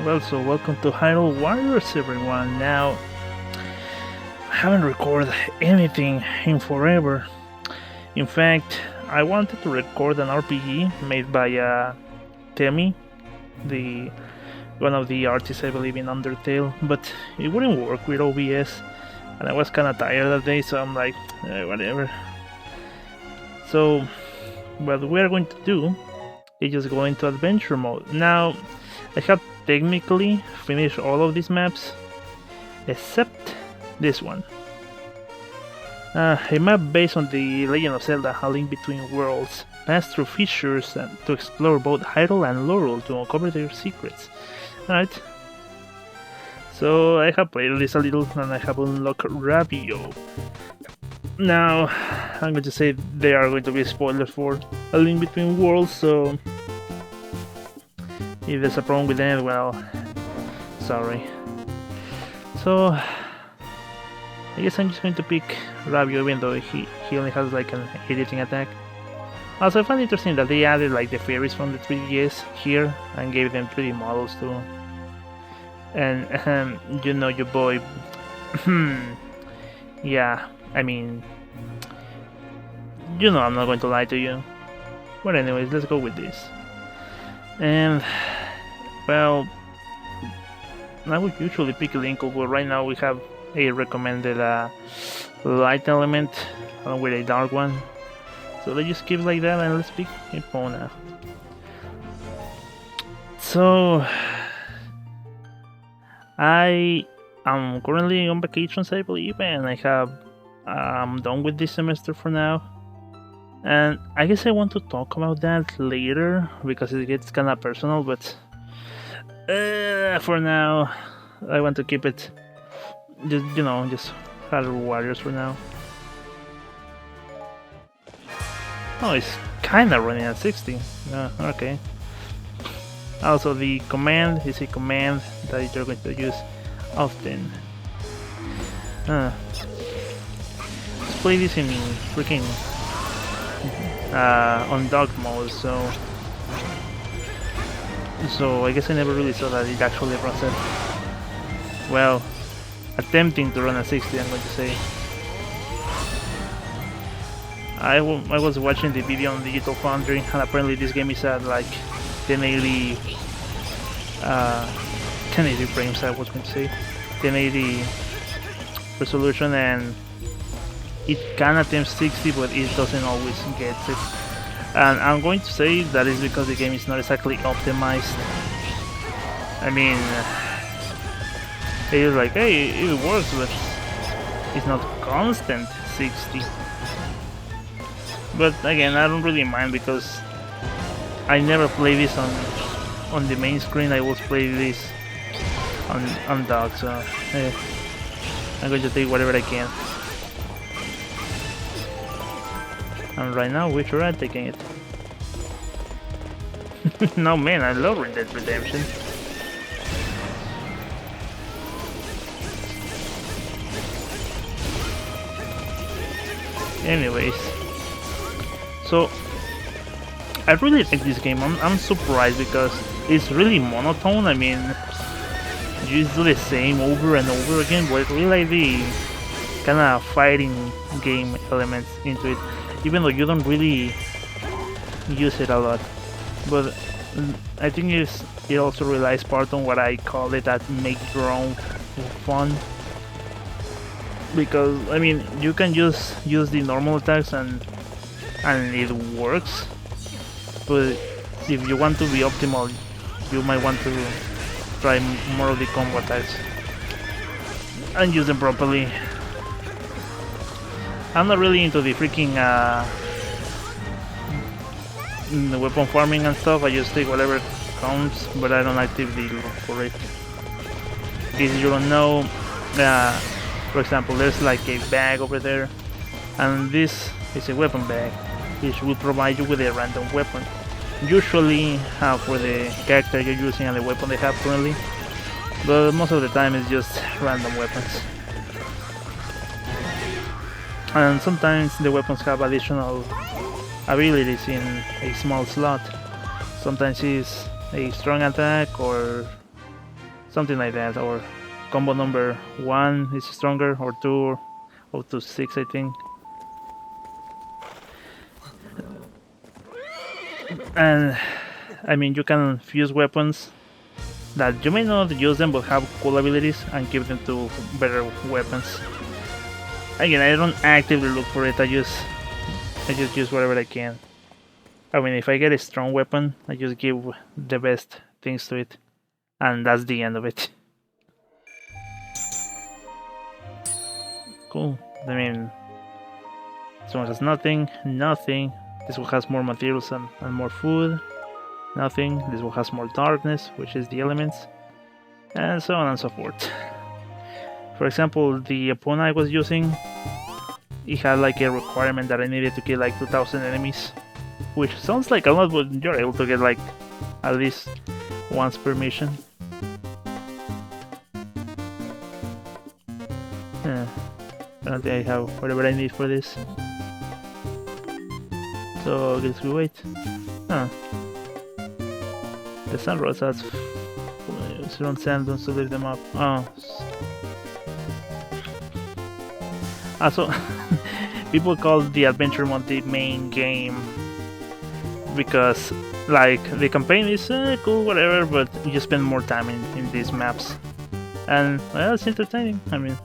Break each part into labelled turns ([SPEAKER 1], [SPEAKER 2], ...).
[SPEAKER 1] Well, so welcome to Hyrule Warriors, everyone. Now, I haven't recorded anything in forever. In fact, I wanted to record an RPG made by Temi, the one of the artists I believe in Undertale, but it wouldn't work with OBS, and I was kind of tired that day, so I'm like, whatever. So, what we're going to do is just go into adventure mode. Now, I have technically finished all of these maps, except this one. A map based on the Legend of Zelda: A Link Between Worlds. Pass through fissures and to explore both Hyrule and Laurel to uncover their secrets. Alright. So I have played this a little and I have unlocked Ravio. Now, I'm going to say they are going to be spoilers for A Link Between Worlds, so if there's a problem with that, well, sorry. So, I guess I'm just going to pick Ravio, even though he only has like an editing attack. Also, I find it interesting that they added like the fairies from the 3DS here and gave them 3D models too. And you know your boy. Yeah, I mean, you know I'm not going to lie to you. But anyways, let's go with this. And well, I would usually pick Linko, but right now we have a recommended light element along with a dark one. So let's just keep like that and let's pick Epona. So I am currently on vacations, I believe, and I'm done with this semester for now. And I guess I want to talk about that later because it gets kind of personal, but for now I want to keep it just, just Hyrule Warriors for now. Oh, it's kinda running at 60. Okay. Also, the command is a command that you're going to use often. Let's play this in freaking on dog mode, so I guess I never really saw that it actually runs it. Well, attempting to run at 60, I'm going to say. I was watching the video on Digital Foundry, and apparently this game is at like 1080 frames, I was going to say. 1080 resolution, and it can attempt 60, but it doesn't always get it. And I'm going to say that is because the game is not exactly optimized. I mean, it's like, hey, it works, but it's not constant 60. But again, I don't really mind because I never play this on the main screen. I always play this on dock, so I'm going to take whatever I can. And right now, we're sure I'm taking it. No man, I love Red Dead Redemption. Anyways, so I really like this game. I'm surprised because it's really monotone. I mean, you just do the same over and over again, but I really like the kind of fighting game elements into it, even though you don't really use it a lot. But I think it also relies part on what I call it that make your own fun. Because I mean, you can just use the normal attacks and it works, but if you want to be optimal, you might want to try more of the combo attacks and use them properly. I'm not really into the freaking the weapon farming and stuff. I just take whatever comes, but I don't actively look for it. In case you don't know, for example, there's like a bag over there, and this is a weapon bag, which will provide you with a random weapon. Usually for the character you're using and the weapon they have currently, but most of the time it's just random weapons. And sometimes the weapons have additional abilities in a small slot. Sometimes it's a strong attack or something like that, or combo number 1 is stronger, or 2, or up to 6, I think. And I mean, you can fuse weapons that you may not use them but have cool abilities and give them to better weapons. Again, I don't actively look for it, I just use whatever I can. I mean, if I get a strong weapon, I just give the best things to it, and that's the end of it. Cool. I mean, this one has nothing, nothing. This one has more materials and more food. Nothing. This one has more darkness, which is the elements, and so on and so forth. For example, the opponent I was using, it had like a requirement that I needed to kill like 2,000 enemies, which sounds like a lot, but you're able to get like at least once per mission. I don't think I have whatever I need for this. So I guess we wait. Huh. The sun rods has surround sand to lift them up. Oh. So people call the adventure mode the main game because like the campaign is cool, whatever, but you spend more time in these maps, and well, it's entertaining. I mean,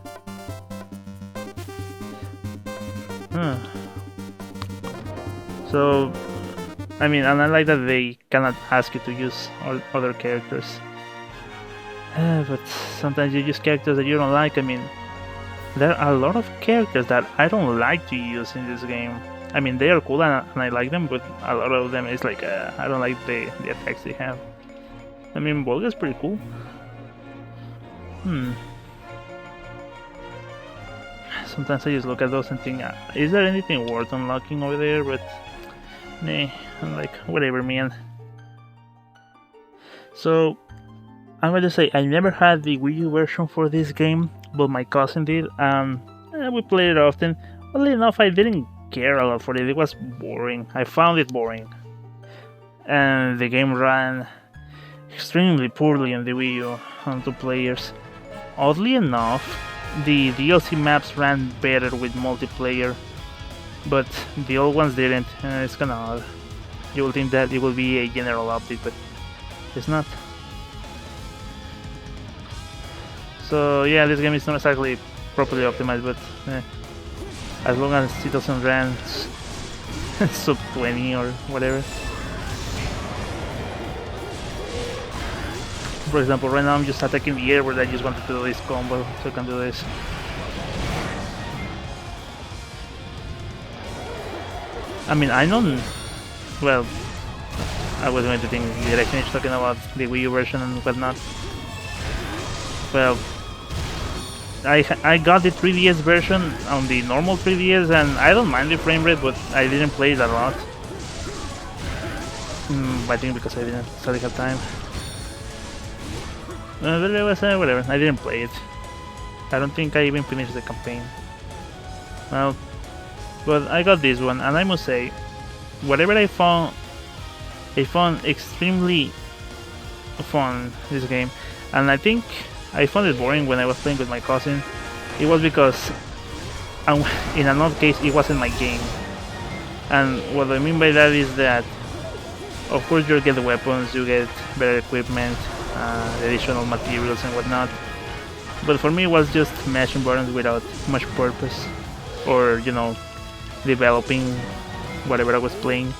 [SPEAKER 1] so I mean, and I like that they cannot ask you to use other characters, but sometimes you use characters that you don't like. I mean, there are a lot of characters that I don't like to use in this game. I mean, they are cool and I like them, but a lot of them is like, I don't like the attacks they have. I mean, Volga's pretty cool. Sometimes I just look at those and think, is there anything worth unlocking over there? But, nah, I'm like, whatever, man. So, I'm going to say, I never had the Wii U version for this game, but my cousin did, and we played it often. Oddly enough, I didn't care a lot for it. It was boring. I found it boring. And the game ran extremely poorly on the Wii U on 2 players. Oddly enough, the DLC maps ran better with multiplayer, but the old ones didn't. It's kinda odd. You will think that it will be a general update, but it's not. So yeah, this game is not exactly properly optimized, but as long as it doesn't run sub 20 or whatever. For example, right now I'm just attacking the air where I just wanted to do this combo, so I can do this. I mean, I know, well, I was going to think, did I finish talking about the Wii U version and whatnot? Well, I got the 3DS version on the normal 3DS, and I don't mind the frame rate, but I didn't play it a lot. I think because I didn't study have time. But it was whatever, I didn't play it. I don't think I even finished the campaign. Well, but I got this one, and I must say, whatever I found extremely fun, this game. And I think I found it boring when I was playing with my cousin. It was because, in another case, it wasn't my game. And what I mean by that is that, of course, you get the weapons, you get better equipment, additional materials and whatnot. But for me, it was just mashing buttons without much purpose, or developing whatever I was playing.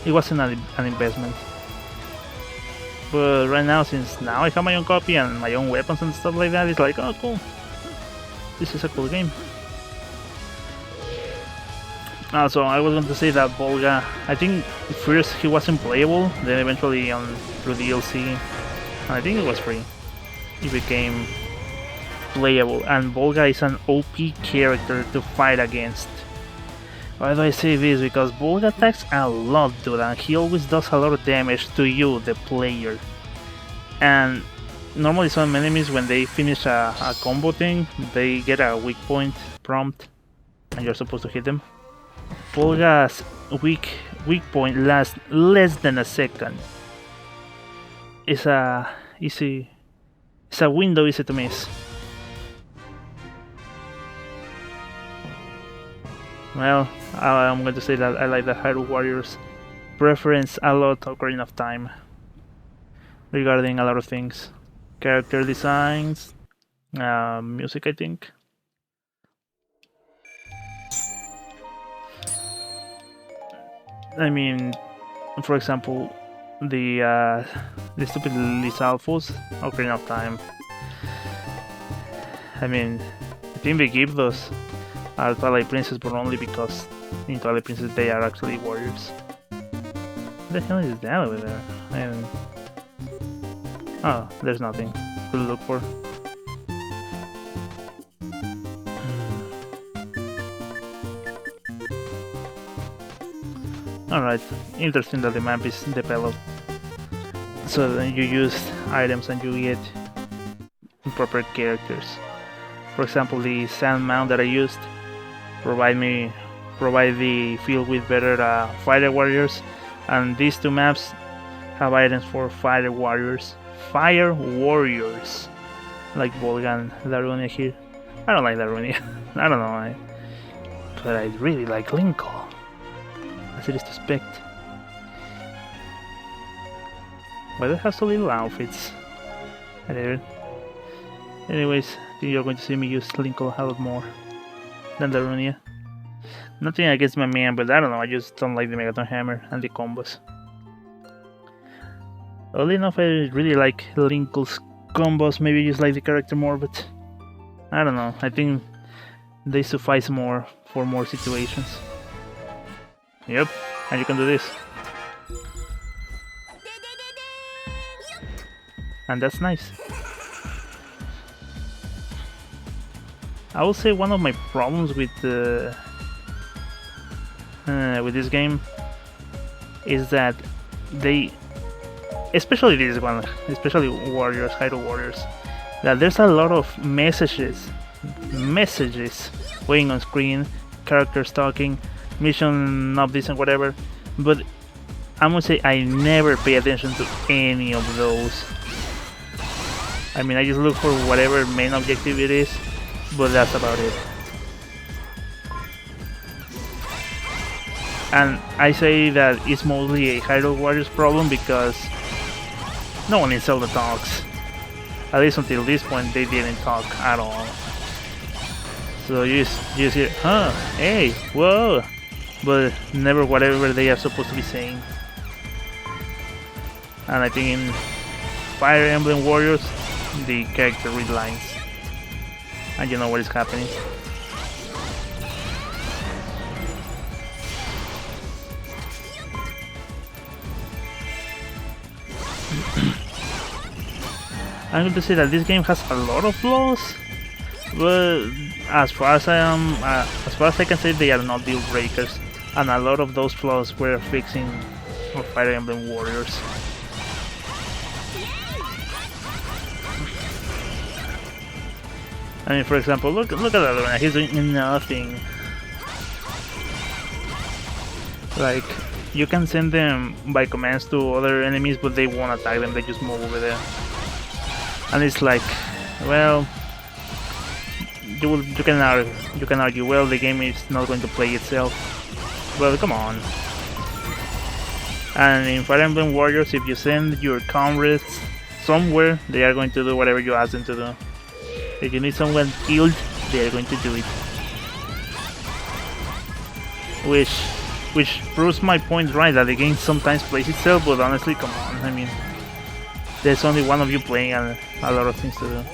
[SPEAKER 1] It wasn't an investment. But right now, since now I have my own copy and my own weapons and stuff like that, it's like, oh cool, this is a cool game. Also, I was going to say that Volga, I think first he wasn't playable, then eventually through DLC, I think it was free, it became playable, and Volga is an OP character to fight against. Why do I say this? Because Volga attacks a lot, dude, and he always does a lot of damage to you, the player. And normally some enemies, when they finish a combo thing, they get a weak point prompt, and you're supposed to hit them. Volga's weak point lasts less than a second. It's a easy It's a window easy to miss. Well, I'm going to say that I like the Hyrule Warriors preference a lot Ocarina of Time regarding a lot of things. Character designs, music, I think. I mean, for example, the stupid Lizalfos, Ocarina of Time. I mean, I think they give those Twilight Princess, but only because in Twilight Princess they are actually warriors. What the hell is that over there? And oh, there's nothing to look for. Alright, interesting that the map is developed so then you use items and you get proper characters. For example, the sand mound that I used provide the field with better fighter warriors, and these two maps have items for fighter warriors. Fire warriors, like Volga and Darunia here. I don't like Darunia. I don't know, but I really like Linko, as it is to expect. Why do they have so little outfits? Whatever. Anyways, I think you're going to see me use Linko a lot more than Darunia. Nothing against my man, but I don't know, I just don't like the Megaton Hammer and the combos. Oddly enough, I really like Linko's combos, maybe just like the character more, but I don't know, I think they suffice more for more situations. Yep, and you can do this. And that's nice. I will say one of my problems with this game is that they, especially this one, especially Warriors, Hyrule Warriors, that there's a lot of messages waiting on screen, characters talking, mission updates and whatever, but I must say I never pay attention to any of those. I mean, I just look for whatever main objective it is, but that's about it. And I say that it's mostly a Hyrule Warriors problem because no one in Zelda talks. At least until this point they didn't talk at all. So you just hear, huh, hey, whoa, but never whatever they are supposed to be saying. And I think in Fire Emblem Warriors, the character read lines, and you know what is happening. I'm going to say that this game has a lot of flaws, but as far as I can say, they are not deal breakers, and a lot of those flaws were fixing for Fire Emblem Warriors. I mean, for example, look at that one. He's doing nothing. Like, you can send them by commands to other enemies, but they won't attack them. They just move over there. And it's like, well, you can argue, well, the game is not going to play itself. Well, come on. And in Fire Emblem Warriors, if you send your comrades somewhere, they are going to do whatever you ask them to do. If you need someone killed, they are going to do it. Which proves my point right, that the game sometimes plays itself, but honestly, come on, I mean, there's only one of you playing and a lot of things to do.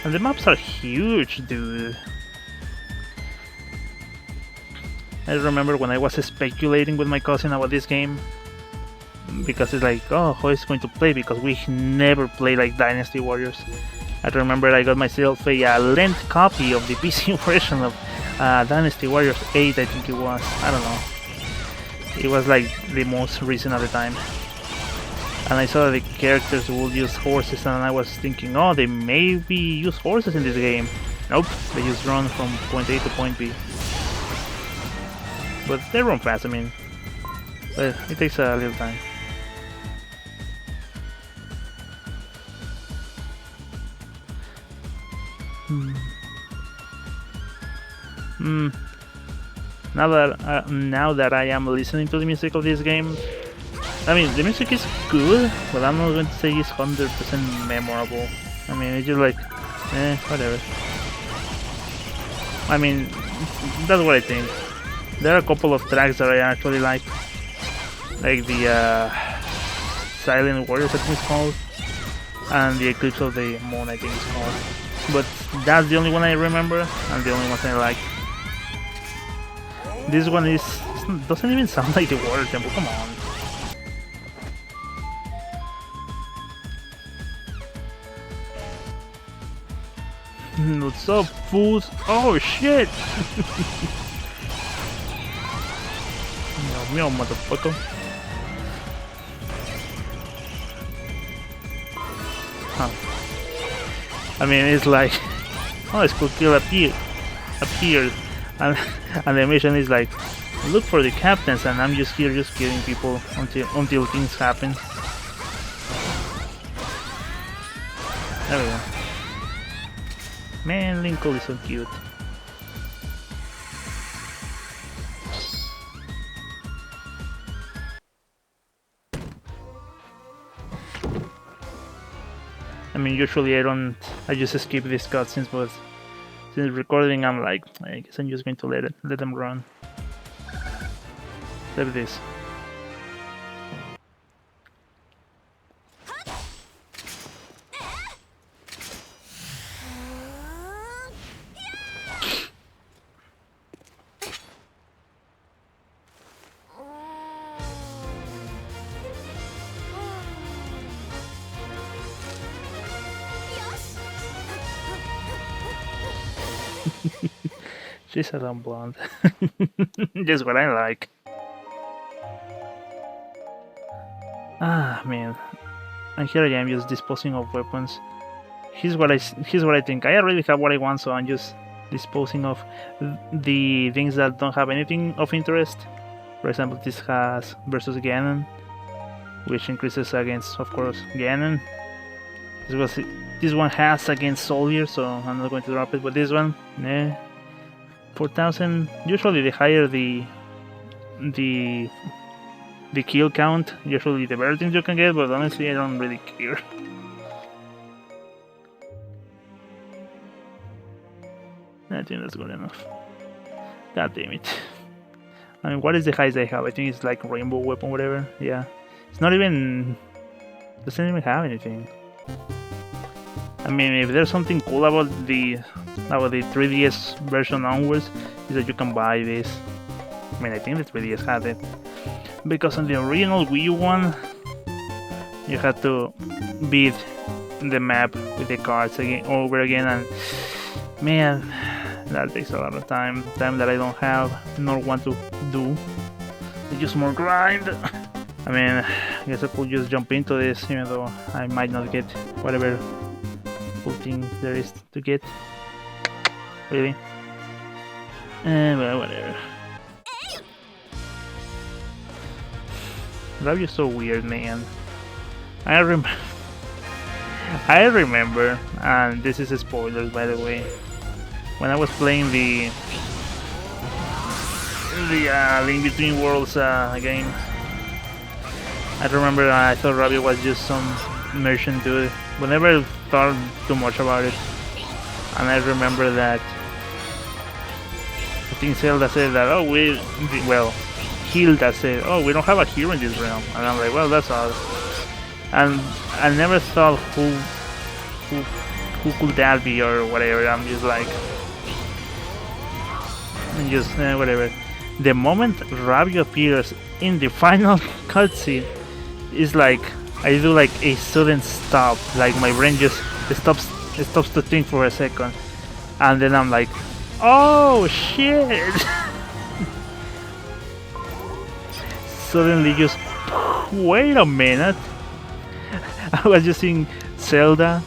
[SPEAKER 1] And the maps are huge, dude. I remember when I was speculating with my cousin about this game, because it's like, oh, how is it going to play, because we never play like Dynasty Warriors. I remember I got myself a lent copy of the PC version of Dynasty Warriors 8, I think it was. I don't know. It was like the most recent at the time. And I saw that the characters would use horses, and I was thinking, oh, they maybe use horses in this game. Nope, they just run from point A to point B. But they run fast, I mean. But it takes a little time. Now that I am listening to the music of this game, I mean the music is good, but I'm not going to say it's 100% memorable. I mean it's just like, whatever. I mean that's what I think. There are a couple of tracks that I actually like the Silent Warriors I think it's called, and the Eclipse of the Moon I think it's called. But that's the only one I remember, and the only one I like. This one doesn't even sound like the Water Temple, come on. What's up, fools? Oh shit! Meow, motherfucker. Huh. I mean, it's like, oh, Skullkill appeared, and the mission is like, look for the captains, and I'm just here, just killing people until things happen. There we go. Man, Linkle is so cute. I mean, usually I just skip these cutscenes, but since recording, I'm like, I guess I'm just going to let them run. Save this. She's a dumb blonde. Just what I like. Ah, man. And here I am just disposing of weapons. Here's what I think. I already have what I want, so I'm just disposing of the things that don't have anything of interest. For example, this has versus Ganon, which increases against, of course, Ganon. This one has against Soldier, so I'm not going to drop it. But this one, 4,000. Usually, the higher the kill count, usually the better things you can get. But honestly, I don't really care. I think that's good enough. God damn it. I mean, what is the highest I have? I think it's like rainbow weapon, whatever. Yeah. It's not even... doesn't even have anything. I mean, if there's something cool about the 3DS version onwards, is that you can buy this. I mean, I think the 3DS had it. Because on the original Wii U one, you had to beat the map with the cards over again, and man, that takes a lot of time that I don't have nor want to do. It's just more grind. I mean, I guess I could just jump into this, even though I might not get whatever cool thing there is to get. Really? Well, whatever. Love so weird, man. I remember, and this is a spoilers by the way, when I was playing the Link Between Worlds game. I remember I thought Robbie was just some merchant dude, but never thought too much about it. And I remember that I think Zelda said that, oh, Hilda said, oh, we don't have a hero in this realm. And I'm like, well, that's odd. And I never thought who could that be or whatever. I'm just like, whatever. The moment Rabio appears in the final cutscene, it's like I do like a sudden stop. Like my brain just stops to think for a second, and then I'm like, oh shit! Suddenly, just wait a minute. I was just seeing Zelda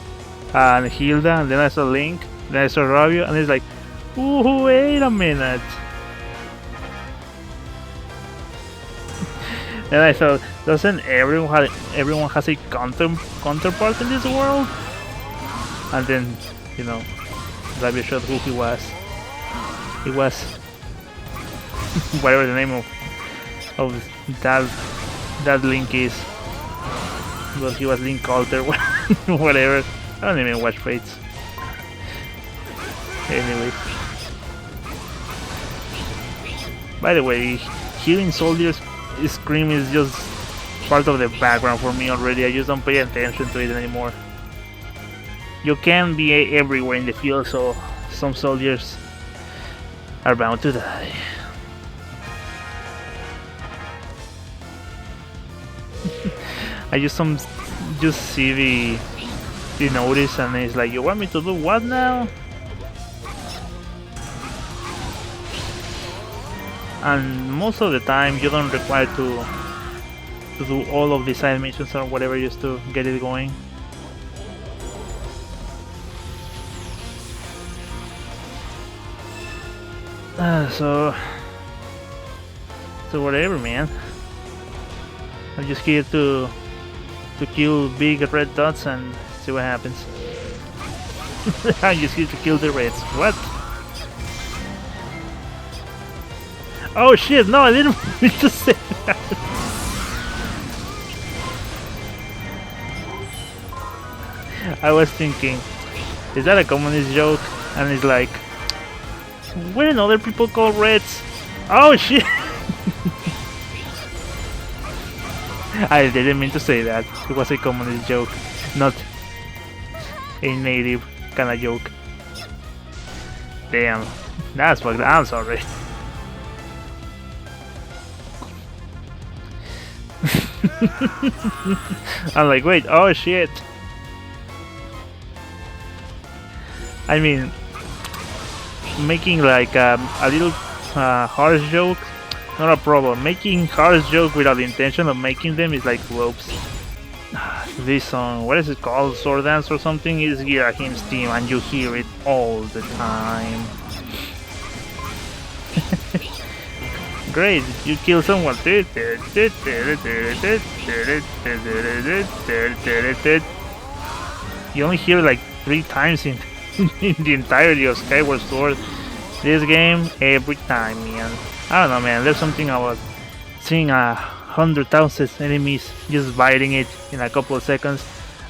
[SPEAKER 1] and Hilda, and then I saw Link, then I saw Rabio, and it's like, ooh, wait a minute. And I thought, doesn't everyone has a counterpart in this world? And then, Rabio showed who he was. It was whatever the name of that Link is. But he was Link Alter, whatever. I don't even watch Fates. Anyway. By the way, hearing soldiers scream is just part of the background for me already. I just don't pay attention to it anymore. You can be everywhere in the field, so some soldiers are bound to die. I just see the notice and it's like, you want me to do what now? And most of the time you don't require to do all of the side missions or whatever just to get it going. So whatever, man. I'm just here to kill big red dots and see what happens. I'm just here to kill the reds. What? Oh shit, no, I didn't mean to say that. I was thinking, is that a communist joke? And it's like, wouldn't other people call reds? Oh shit! I didn't mean to say that. It was a communist joke, not a native kind of joke. Damn, that's fucked. I'm sorry. I'm like, wait, oh shit. I mean, making like a little harsh joke, not a problem. Making harsh joke without the intention of making them is like ropes. This song, what is it called? Sword Dance or something? Is Girahim's theme and you hear it all the time. Great, you kill someone. You only hear like 3 times in the entirety of Skyward Sword. This game, every time, man. I don't know, man. There's something about seeing 100,000 enemies just biting it in a couple of seconds,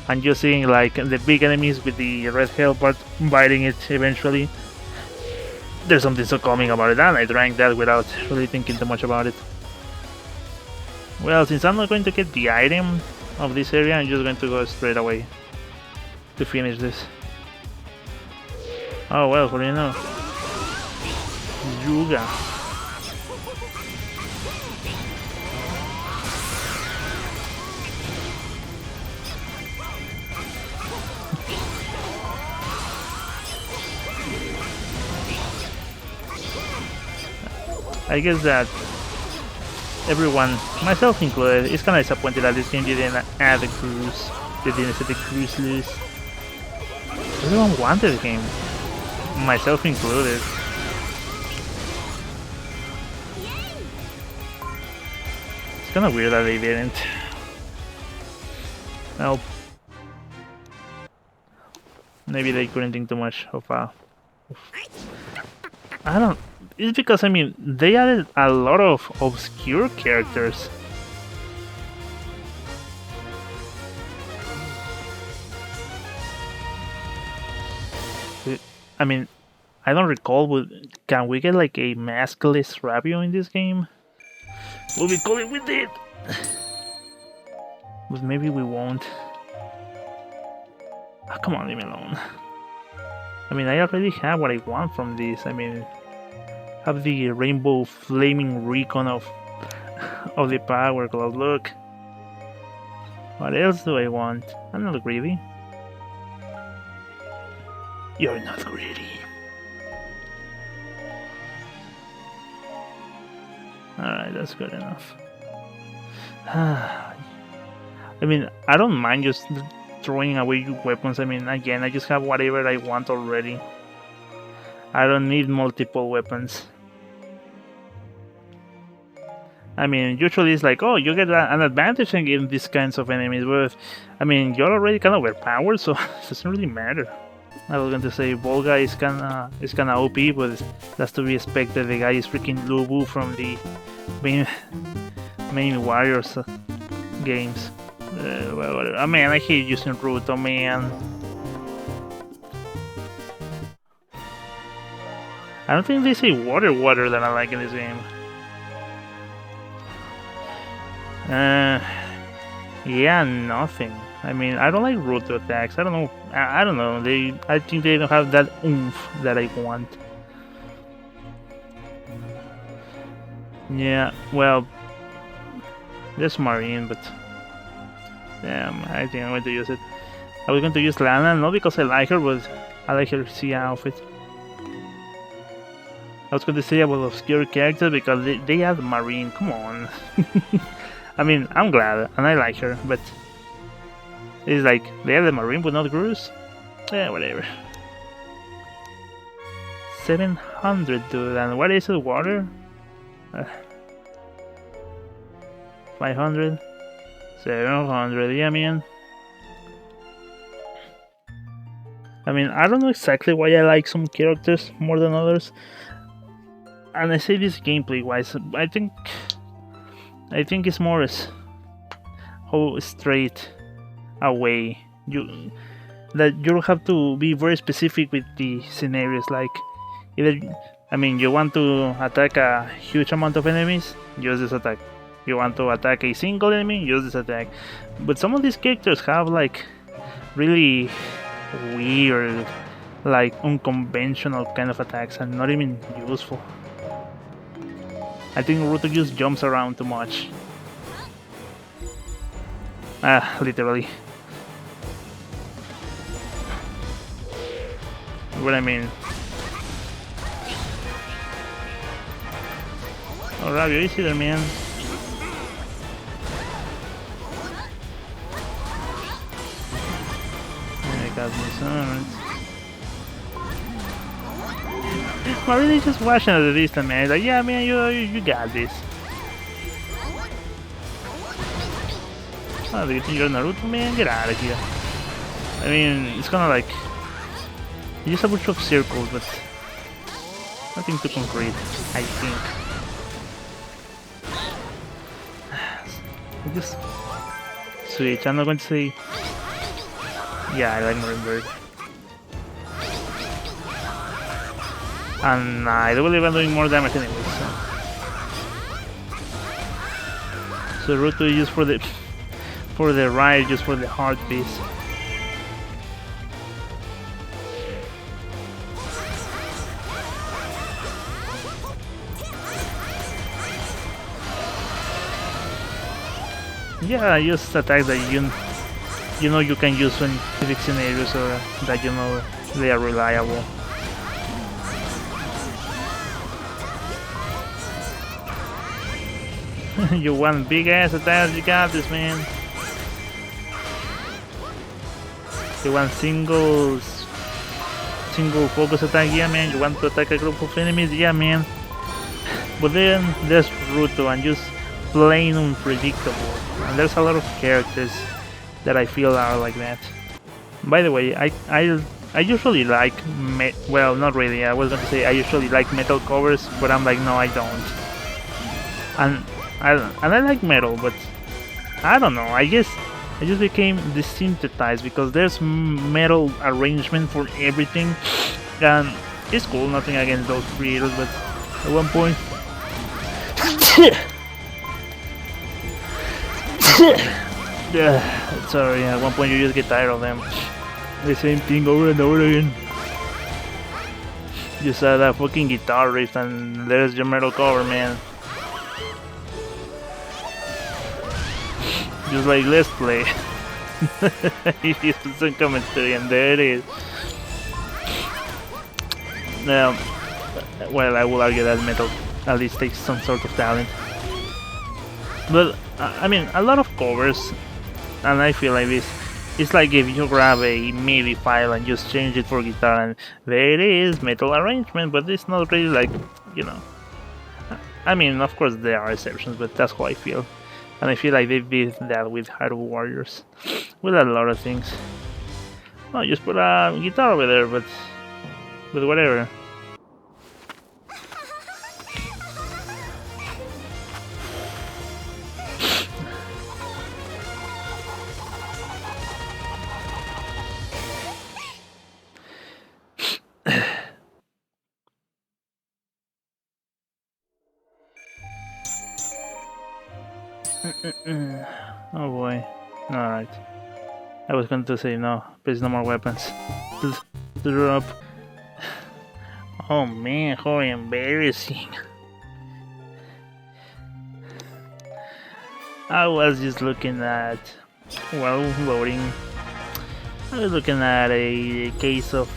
[SPEAKER 1] and just seeing like the big enemies with the red health part biting it eventually. There's something so calming about it, and I drank that without really thinking too much about it. Well, since I'm not going to get the item of this area, I'm just going to go straight away to finish this. Oh well, what do you know? Yuga. I guess that everyone, myself included, is kind of disappointed that this game didn't add the cruise. They didn't set the cruise list. Everyone wanted the game, myself included. It's kind of weird that they didn't. Well, maybe they couldn't think too much of I don't. It's because, I mean, they added a lot of obscure characters. I mean, I don't recall, but can we get like a maskless Rabio in this game? We'll be cool if we did! But maybe we won't. Oh, come on, leave me alone. I mean, I already have what I want from this. I mean, have the rainbow flaming recon of the power glove. Look. What else do I want? I'm not greedy. You're not greedy. Alright, that's good enough. I mean, I don't mind just throwing away weapons. I mean, again, I just have whatever I want already. I don't need multiple weapons. I mean, usually it's like, oh, you get an advantage against these kinds of enemies, but I mean, you're already kind of overpowered, so it doesn't really matter. I was going to say Volga is kinda OP, but that's to be expected. The guy is freaking Lubu from the main Warriors games. Well, whatever. I mean, I hate using Ruto, man. I don't think they say water that I like in this game. Yeah, nothing. I mean, I don't like Ruto attacks. I don't know. I don't know. I think they don't have that oomph that I want. Yeah, well, there's Marine, but damn, I think I'm going to use it. I was going to use Lana, not because I like her, but I like her Sia outfit. I was going to say about obscure characters because they have Marine. Come on. I mean, I'm glad and I like her, but it's like they have the Marine but not Grus. Yeah, whatever. 700, dude. And what is it? Water? 500, 700. Yeah, man. I mean, I don't know exactly why I like some characters more than others. And I say this gameplay wise, I think it's more as how straight away that you have to be very specific with the scenarios. Like, either, I mean, you want to attack a huge amount of enemies, use this attack. You want to attack a single enemy, use this attack. But some of these characters have like really weird, like unconventional kind of attacks and not even useful. I think Ruto just jumps around too much. Literally. What I mean. Oh, Rabio, easy there, man. I got me some. I'm really just watching at the distance, man. It's like, yeah, man, you got this. Oh, do you think you're Naruto, man? Get out of here. I mean, it's kind of like just a bunch of circles, but nothing too concrete, I think. I just switch. I'm not going to say. Yeah, I like Marine. And I do believe I'm doing more damage anyway, so Ruto is for the ride, just for the hard piece. Yeah, just attacks that you know you can use in specific scenarios, or that you know they are reliable. You want big ass attacks, you got this, man. You want single focus attack, yeah, man. You want to attack a group of enemies, yeah, man. But then there's Ruto and just plain unpredictable. And there's a lot of characters that I feel are like that. By the way, I usually like well, not really. I was going to say I usually like metal covers, but I'm like, no, I don't. And I like metal, but I don't know. I guess I just became desynthesized because there's metal arrangement for everything, and it's cool. Nothing against those creators, but at one point, sorry. At one point, you just get tired of them. The same thing over and over again. Just add that fucking guitar riff, and there's your metal cover, man. Just like, let's play. You put some commentary and there it is. Now, well, I will argue that metal at least takes some sort of talent. But, I mean, a lot of covers, and I feel like this, it's like if you grab a MIDI file and just change it for guitar and there it is, metal arrangement, but it's not really like, you know. I mean, of course there are exceptions, but that's how I feel. And I feel like they did that with Hyrule Warriors. With a lot of things. No, just put a guitar over there, but whatever. Oh boy. Alright. I was going to say no. Please, no more weapons. Please, drop. Oh man, how embarrassing. I was just looking at, well, loading. I was looking at a case of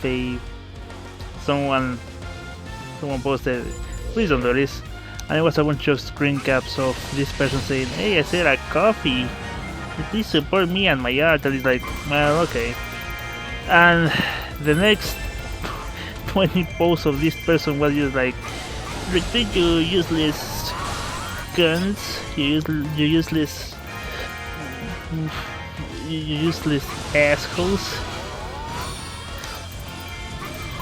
[SPEAKER 1] someone posted, please don't do this. And it was a bunch of screen caps of this person saying, hey, I said a coffee. Please support me and my art. And it's like, well, okay. And the next 20 posts of this person was just like, retreat you useless guns, you useless assholes,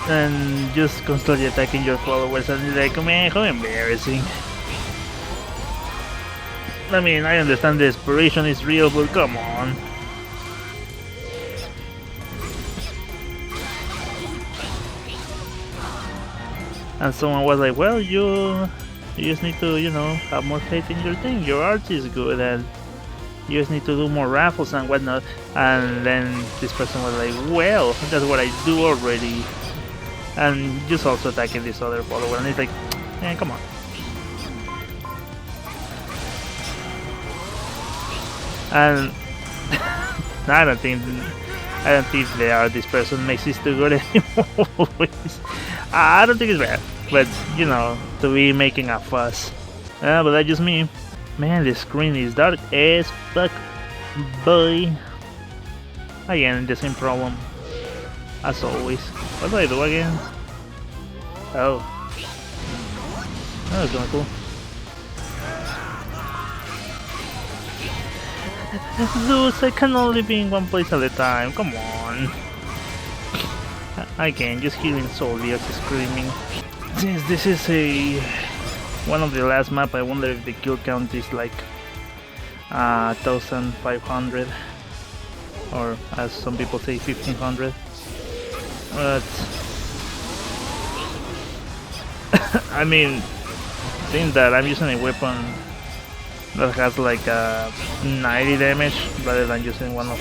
[SPEAKER 1] and just constantly attacking your followers. And it's like, man, how embarrassing. I mean, I understand the desperation is real, but come on. And someone was like, well, you just need to, you know, have more faith in your thing. Your art is good, and you just need to do more raffles and whatnot. And then this person was like, well, that's what I do already. And just also attacking this other follower, and it's like, man, come on. And I don't think the art this person makes this too good anymore. I don't think it's bad, but you know, to be making a fuss. But that's just me. Man, the screen is dark as fuck, boy. Again, the same problem as always. What do I do again? Oh, that was kinda cool. Zeus, I can only be in one place at a time, come on. I can just hearing soldiers screaming. Since this is one of the last map, I wonder if the kill count is like 1500, or as some people say 1500. But I mean, seeing that I'm using a weapon that has like 90 damage rather than using one of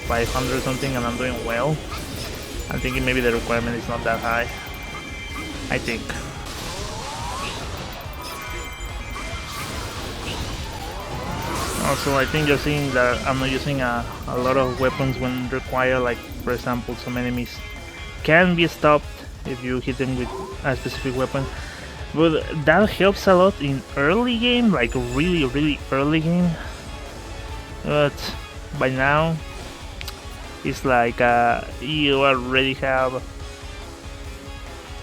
[SPEAKER 1] 500 or something, and I'm doing well. I'm thinking maybe the requirement is not that high. I think. Also, I think you're seeing that I'm not using a lot of weapons when required. Like, for example, some enemies can be stopped if you hit them with a specific weapon. But that helps a lot in early game, like really early game. But by now, it's like you already have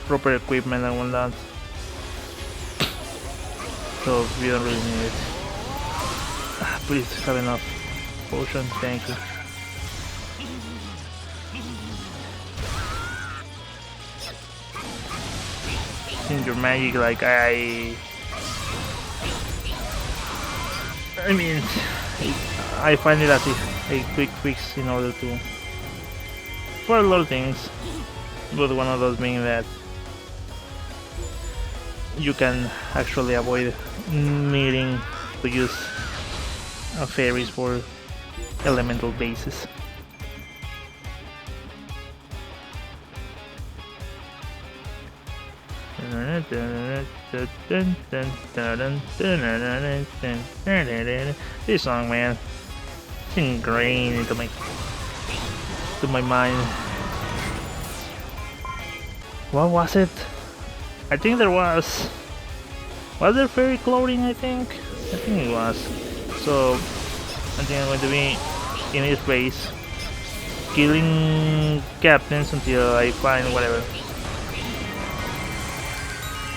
[SPEAKER 1] proper equipment and whatnot, so you don't really need it. Please have enough potion, thank you. In your magic, like I mean, I find it as a quick fix in order to, for a lot of things, but one of those being that you can actually avoid needing to use fairies for elemental bases. This song, man, it's ingrained into my mind. What was it? I think there was there fairy clothing? I think it was. So I think I'm going to be in this race, killing captains until I find whatever.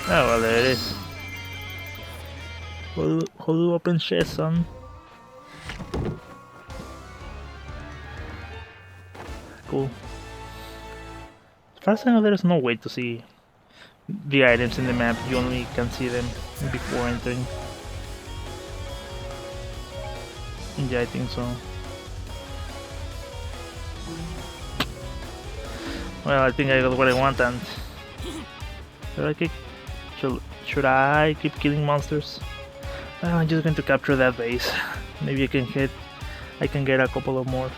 [SPEAKER 1] Oh well, there it is. Hold open chest, son. Cool. far as I know, there's no way to see the items in the map. You only can see them before entering. Yeah, I think so. Well, I think I got what I want, and should I keep killing monsters? Well, I'm just going to capture that base. Maybe I can get a couple of more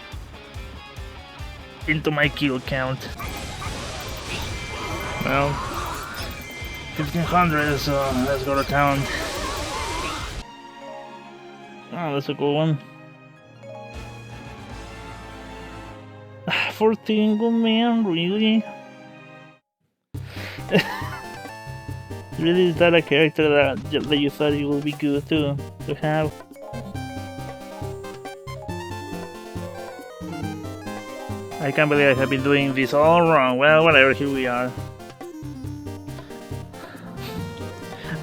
[SPEAKER 1] into my kill count. Well, 1500, so let's go to town. Oh, that's a good one. 14 good man, really? Really, is that a character that you thought it would be good to have? I can't believe I have been doing this all wrong. Well, whatever, here we are.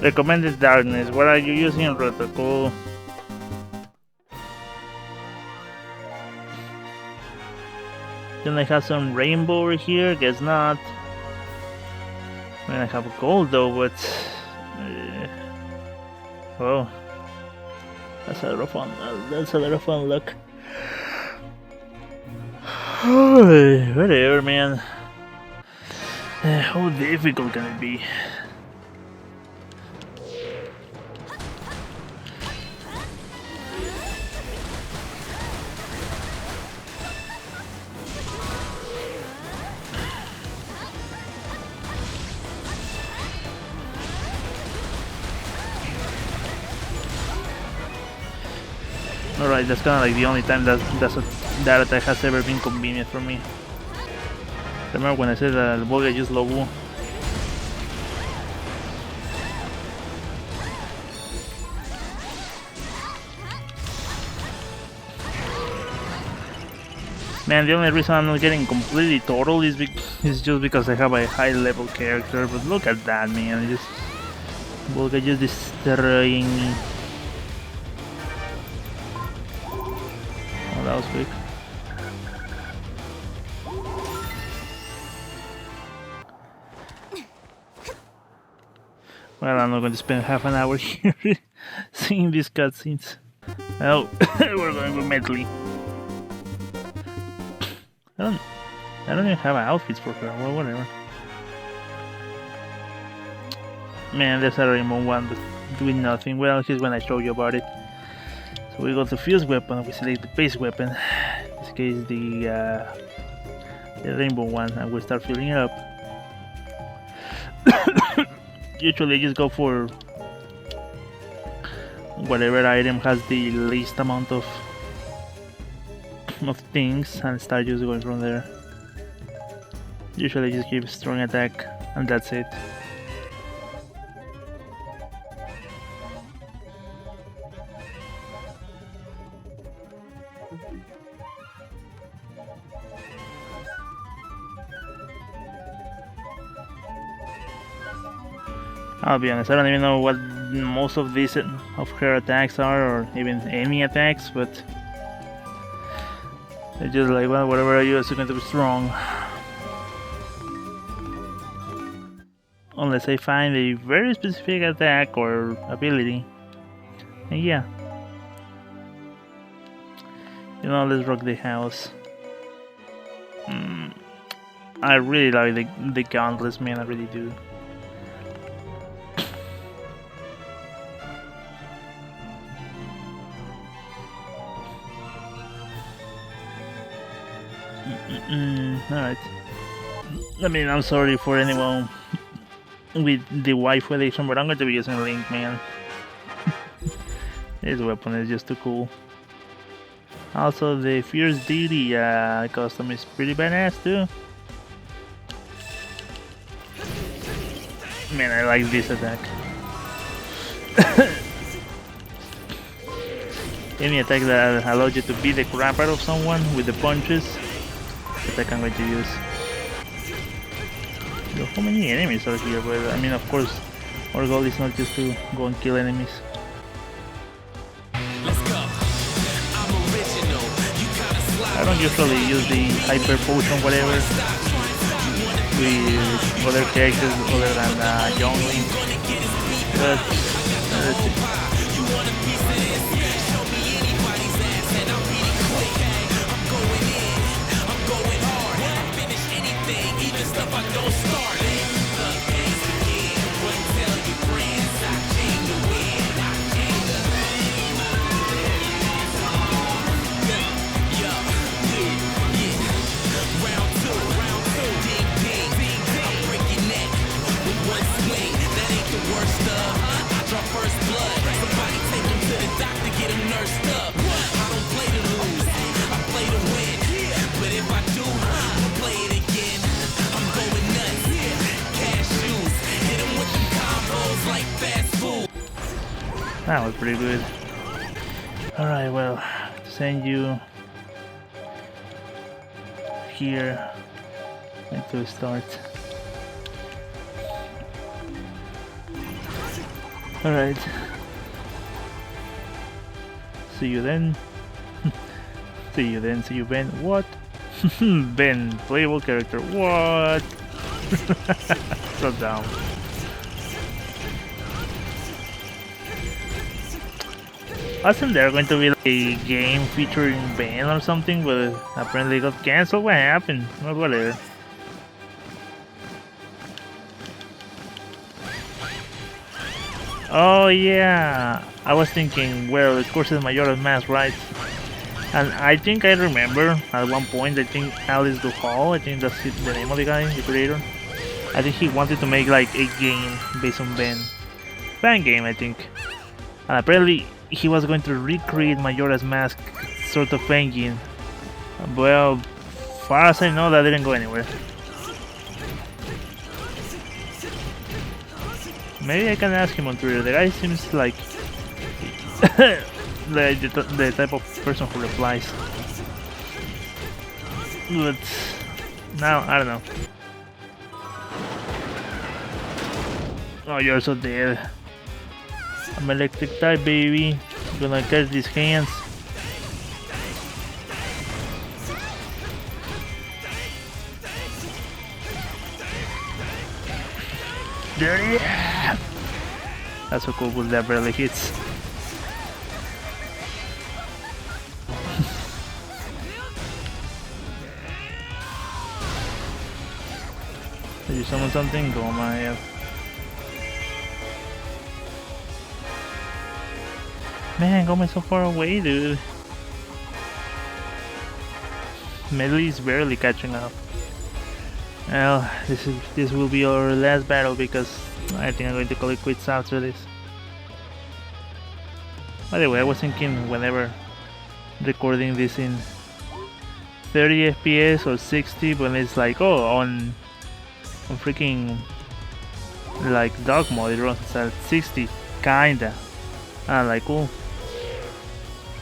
[SPEAKER 1] Recommended darkness. What are you using, Rotoko? Then I have some rainbow over here. Guess not. I mean, I have gold though, but oh, that's a lot of fun. That's a lot of fun. Look. Whatever, man. How difficult can it be? Alright, that's kinda like the only time that attack has ever been convenient for me. Remember when I said that the Volga used Lobu? Man, the only reason I'm not getting completely total is just because I have a high level character, but look at that, man. Volga just destroying me. That was quick. Well, I'm not going to spend half an hour here seeing these cutscenes. Well, we're going with Medley. I don't even have outfits for her. Well, whatever. Man, there's a rainbow one doing nothing. Well, here's when I show you about it. So we go to fuse weapon, we select the base weapon, in this case the rainbow one, and we start filling it up. Usually I just go for whatever item has the least amount of things and start just going from there. Usually I just give strong attack and that's it. I'll be honest, I don't even know what most of these of her attacks are, or even any attacks, but they're just like, well, whatever I use is going to be strong. Unless I find a very specific attack or ability. And yeah. You know, let's rock the house. I really like the gauntlets, man, I really do. Alright. I mean, I'm sorry for anyone with the wife edition, but I'm going to be using Link, man. This weapon is just too cool. Also, the Fierce Deity custom is pretty badass too. Man, I like this attack. Any attack that allows you to beat the crap out of someone with the punches, that I'm going to use. Look how many enemies are here, but I mean, of course, our goal is not just to go and kill enemies. I don't usually use the hyper potion, whatever. with other characters other than Young Link. But let's see. That was pretty good. Alright, well, send you here and to start. Alright. See you then. See you then, see you Ben. What? Ben, playable character. What? So dumb. Wasn't there going to be like a game featuring Ben or something, but apparently it got cancelled? What happened? Well, whatever. Oh yeah, I was thinking, well, of course it's Majora's Mask, right? And I think I remember at one point, I think Alice Duhall, I think that's the name of the guy, the creator. I think he wanted to make like a game based on Ben. Fan game, I think. And apparently he was going to recreate Majora's Mask sort of engine. Well, far as I know, that didn't go anywhere. Maybe I can ask him on Twitter. The guy seems like the type of person who replies. But now, I don't know. Oh, you're so dead. I'm electric type, baby. Gonna catch these hands. Dirty. That's so cool because that barely hits. Did you summon something? Go on my ass. Man, Gomez so far away, dude. Medley is barely catching up. Well, this will be our last battle because I think I'm going to call it quits after this. By the way, I was thinking whenever recording this in 30 FPS or 60, when it's like, oh, on freaking like dog mode, it runs at 60, kinda. And like, cool.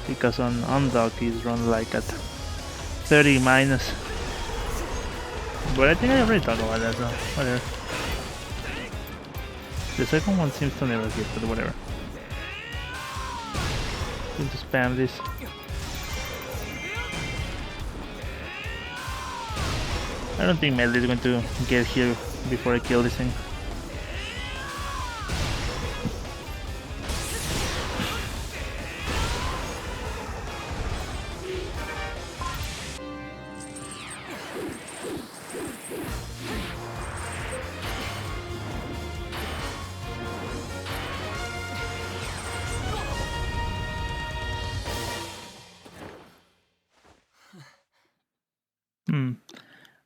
[SPEAKER 1] Because on undog is run like at 30 minus. But I think I already talked about that, so whatever. The second one seems to never hit, but whatever. Going to spam this. I don't think Medley is going to get here before I kill this thing.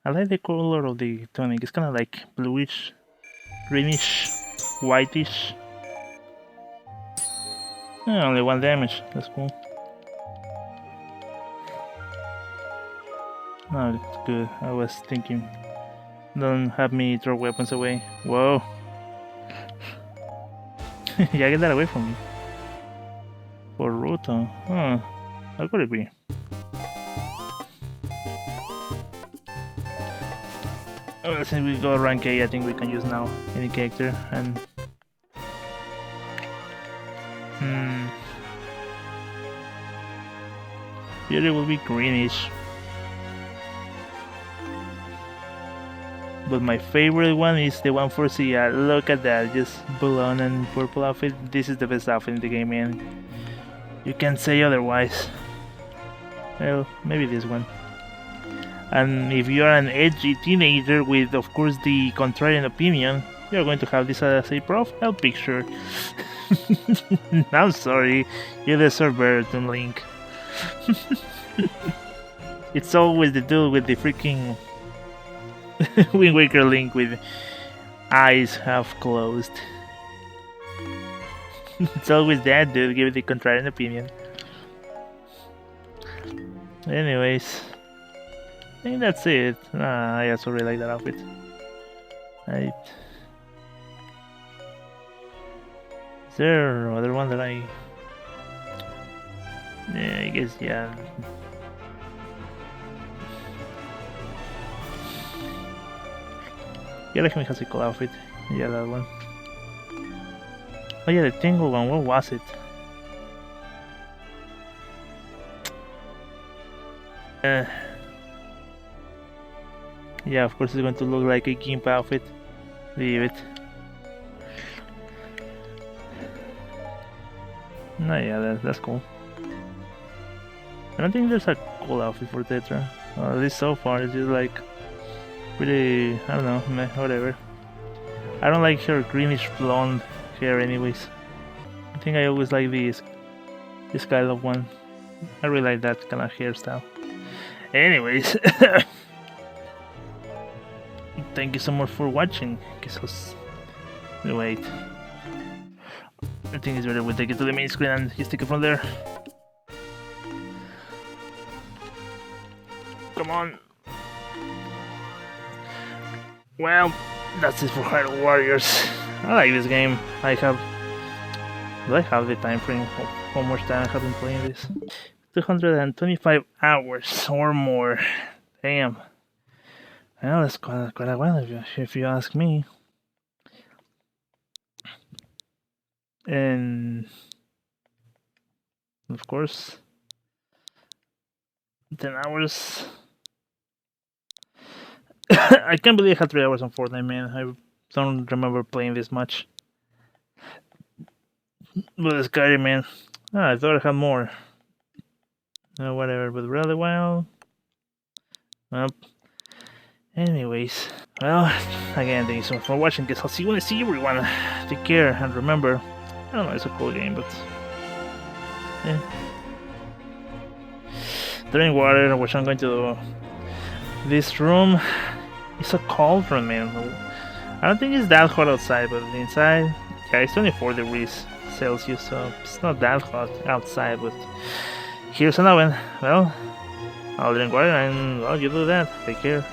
[SPEAKER 1] I like the color of the tunic. It's kind of like bluish, greenish, whitish. Yeah, only 1 damage. That's cool. No, it's good. I was thinking, don't have me throw weapons away. Whoa. Yeah, get that away from me. For Ruto. Huh. How could it be? Well, since we go rank A, I think we can use now any character and Beauty will be greenish. But my favorite one is the one for Sia. Look at that, just blonde and purple outfit. This is the best outfit in the game, man. You can't say otherwise. Well, maybe this one. And if you are an edgy teenager with, of course, the contrarian opinion, you're going to have this as a profile picture. I'm sorry, you deserve better than Link. It's always the dude with the freaking Wind Waker Link with eyes half closed. It's always that dude giving the contrarian opinion. Anyways, I think that's it. I also really like that outfit. Right. Is there another one that I... Yeah, I guess, yeah. Yeah, like has a cool outfit. Yeah, that one. Oh yeah, the Tingle one, what was it? Yeah, of course it's going to look like a Gimp outfit. Leave it. No, yeah, that's cool. I don't think there's a cool outfit for Tetra. At least so far, it's just like pretty, I don't know, meh, whatever. I don't like her greenish blonde hair anyways. I think I always like this kind of one. I really like that kind of hairstyle. Anyways, thank you so much for watching. Wait. I think it's better we take it to the main screen and just take it from there. Come on. Well, that's it for Hyrule Warriors. I like this game. Do I have the time frame? How much time I have been playing this? 225 hours or more. Damn. Well, that's quite a while if you ask me. And of course, 10 hours. I can't believe I had 3 hours on Fortnite, man. I don't remember playing this much. But it's scary, man. I thought I had more. Whatever, but really well. Anyways. Well, again, thank you so much for watching. Guess I'll see you when I see everyone. Take care, and remember, I don't know, it's a cool game, but yeah. Drink water, which I'm going to do. This room is a cauldron, man. I don't think it's that hot outside, but inside, yeah, it's 24 degrees Celsius, so it's not that hot outside, but here's an oven. Well, I'll drink water and, well, you do that. Take care.